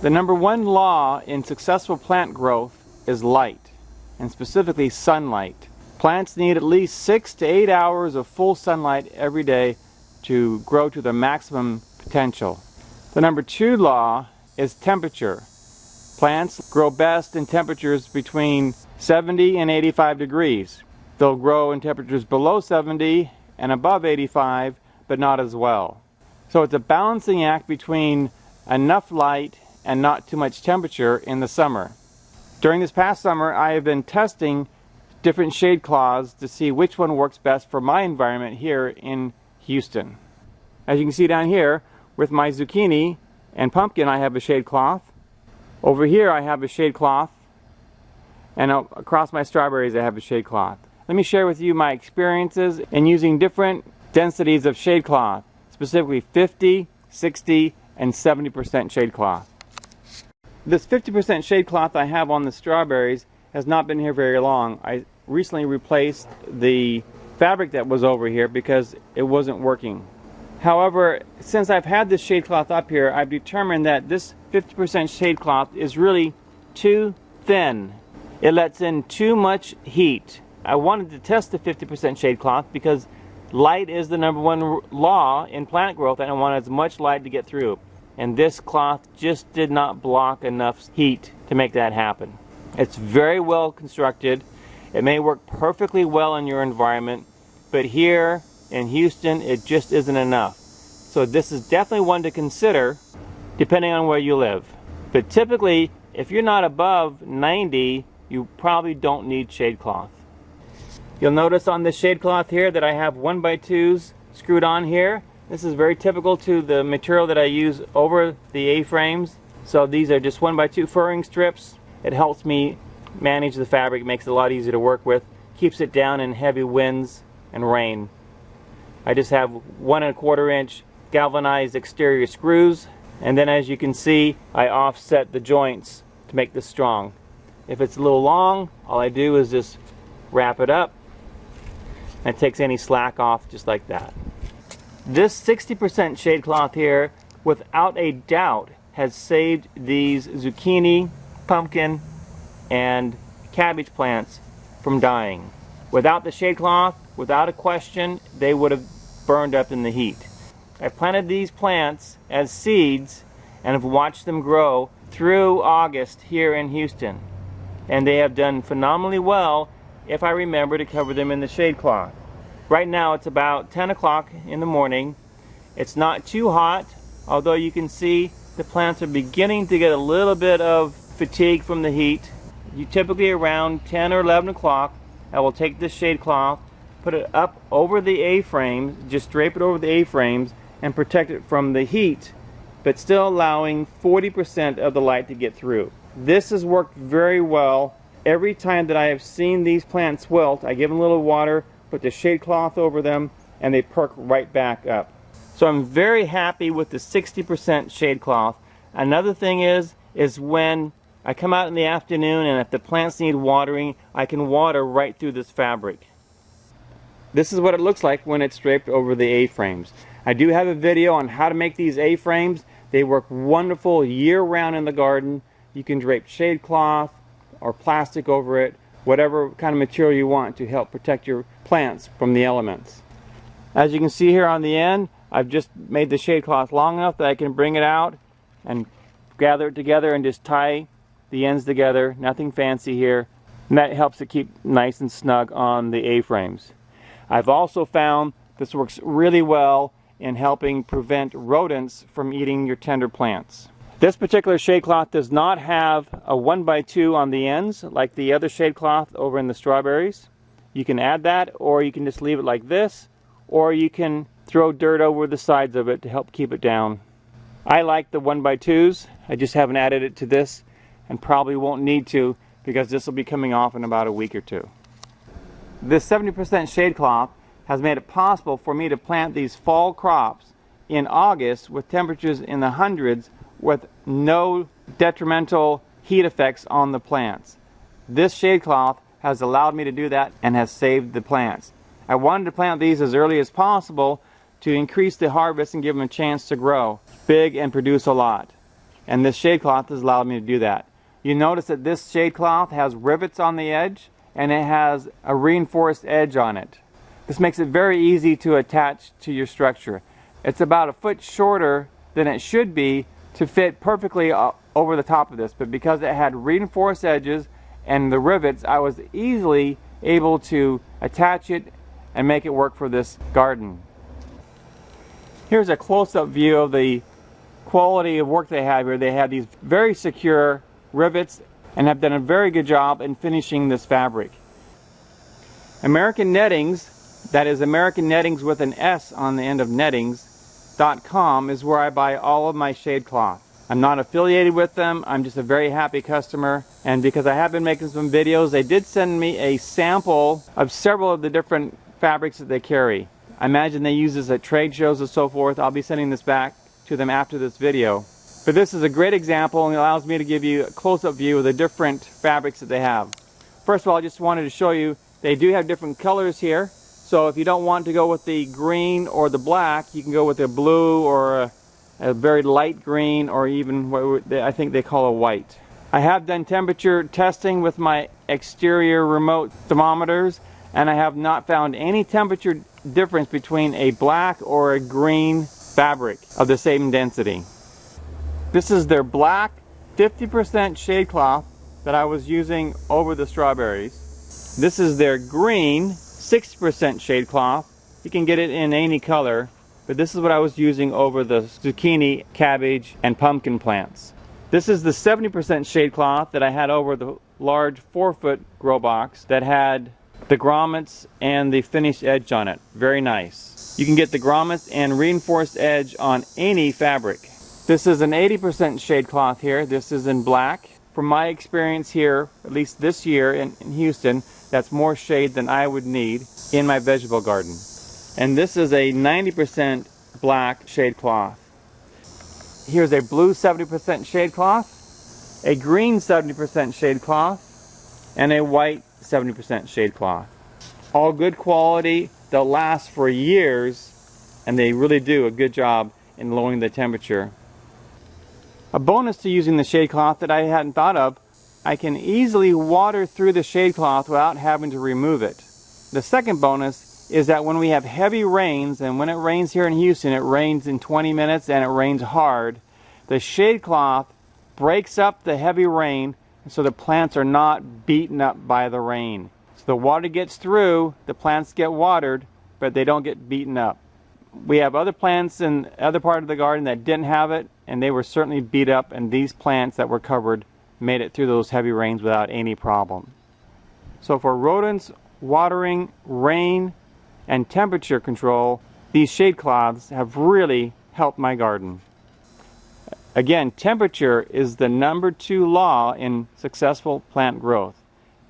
The number one law in successful plant growth is light, and specifically sunlight. Plants need at least 6 to 8 hours of full sunlight every day to grow to their maximum potential. The number two law is temperature. Plants grow best in temperatures between 70 and 85 degrees. They'll grow in temperatures below 70 and above 85, but not as well. So it's a balancing act between enough light and not too much temperature in the summer. During this past summer, I have been testing different shade cloths to see which one works best for my environment here in Houston. As you can see down here, with my zucchini and pumpkin, I have a shade cloth. Over here, I have a shade cloth. And across my strawberries, I have a shade cloth. Let me share with you my experiences in using different densities of shade cloth, specifically 50, 60, and 70% shade cloth. This 50% shade cloth I have on the strawberries has not been here very long. I recently replaced the fabric that was over here because it wasn't working. However, since I've had this shade cloth up here, I've determined that this 50% shade cloth is really too thin. It lets in too much heat. I wanted to test the 50% shade cloth because light is the number one law in plant growth, and I want as much light to get through. And this cloth just did not block enough heat to make that happen. It's very well constructed. It may work perfectly well in your environment, but here in Houston it just isn't enough. So this is definitely one to consider depending on where you live. But typically, if you're not above 90, you probably don't need shade cloth. You'll notice on this shade cloth here that I have 1x2s screwed on here. This is very typical to the material that I use over the A-frames. So these are just 1x2 furring strips. It helps me manage the fabric, makes it a lot easier to work with, keeps it down in heavy winds and rain. I just have 1¼ inch galvanized exterior screws, and then as you can see, I offset the joints to make this strong. If it's a little long, all I do is just wrap it up, and it takes any slack off just like that. This 60% shade cloth here, without a doubt, has saved these zucchini, pumpkin, and cabbage plants from dying. Without the shade cloth, without a question, they would have burned up in the heat. I planted these plants as seeds and have watched them grow through August here in Houston. And they have done phenomenally well if I remember to cover them in the shade cloth. Right now it's about 10 o'clock in the morning. It's not too hot, although you can see the plants are beginning to get a little bit of fatigue from the heat. You typically around 10 or 11 o'clock, I will take this shade cloth, put it up over the A-frames, just drape it over the A-frames and protect it from the heat, but still allowing 40% of the light to get through. This has worked very well. Every time that I have seen these plants wilt, I give them a little water, put the shade cloth over them, and they perk right back up. So I'm very happy with the 60% shade cloth. Another thing is when I come out in the afternoon and if the plants need watering, I can water right through this fabric. This is what it looks like when it's draped over the A-frames. I do have a video on how to make these A-frames. They work wonderful year-round in the garden. You can drape shade cloth or plastic over it, whatever kind of material you want to help protect your plants from the elements. As you can see here on the end, I've just made the shade cloth long enough that I can bring it out and gather it together and just tie the ends together. Nothing fancy here. And that helps it keep nice and snug on the A-frames. I've also found this works really well in helping prevent rodents from eating your tender plants. This particular shade cloth does not have a 1x2 on the ends like the other shade cloth over in the strawberries. You can add that, or you can just leave it like this, or you can throw dirt over the sides of it to help keep it down. I like the 1x2s. I just haven't added it to this and probably won't need to because this will be coming off in about a week or two. This 70% shade cloth has made it possible for me to plant these fall crops in August with temperatures in the hundreds with no detrimental heat effects on the plants. This shade cloth has allowed me to do that and has saved the plants. I wanted to plant these as early as possible to increase the harvest and give them a chance to grow big and produce a lot. and this shade cloth has allowed me to do that. You notice that this shade cloth has rivets on the edge and it has a reinforced edge on it. This makes it very easy to attach to your structure. It's about a foot shorter than it should be to fit perfectly over the top of this, but because it had reinforced edges and the rivets, I was easily able to attach it and make it work for this garden. Here's a close-up view of the quality of work they have here. They have these very secure rivets and have done a very good job in finishing this fabric. American Nettings, that is American Nettings with an S on the end of nettings.com, is where I buy all of my shade cloth. I'm not affiliated with them, I'm just a very happy customer, and because I have been making some videos, they did send me a sample of several of the different fabrics that they carry. I imagine they use this at trade shows and so forth. I'll be sending this back to them after this video. But this is a great example and it allows me to give you a close-up view of the different fabrics that they have. First of all, I just wanted to show you they do have different colors here. So if you don't want to go with the green or the black, you can go with a blue or a very light green, or even what I think they call a white. I have done temperature testing with my exterior remote thermometers, and I have not found any temperature difference between a black or a green fabric of the same density. This is their black 50% shade cloth that I was using over the strawberries. This is their green 60% shade cloth. You can get it in any color, but this is what I was using over the zucchini, cabbage, and pumpkin plants. This is the 70% shade cloth that I had over the large 4-foot grow box that had the grommets and the finished edge on it. Very nice. You can get the grommets and reinforced edge on any fabric. This is an 80% shade cloth here. This is in black. From my experience here, at least this year in Houston, that's more shade than I would need in my vegetable garden. And this is a 90% black shade cloth. Here's a blue 70% shade cloth, a green 70% shade cloth, and a white 70% shade cloth. All good quality. They'll last for years, and they really do a good job in lowering the temperature. A bonus to using the shade cloth that I hadn't thought of, I can easily water through the shade cloth without having to remove it. The second bonus is that when we have heavy rains, and when it rains here in Houston, it rains in 20 minutes and it rains hard, the shade cloth breaks up the heavy rain so the plants are not beaten up by the rain. So the water gets through, the plants get watered, but they don't get beaten up. We have other plants in other part of the garden that didn't have it, and they were certainly beat up, and these plants that were covered made it through those heavy rains without any problem. So for rodents, watering, rain, and temperature control, these shade cloths have really helped my garden. Again, temperature is the #2 law in successful plant growth.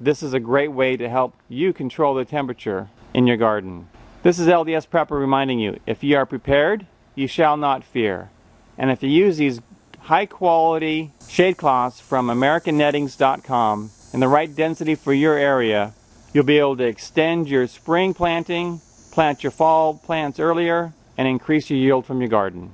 This is a great way to help you control the temperature in your garden. This is LDS Prepper reminding you, if you are prepared, you shall not fear. And if you use these high quality shade cloths from AmericanNettings.com in the right density for your area, you'll be able to extend your spring planting, plant your fall plants earlier, and increase your yield from your garden.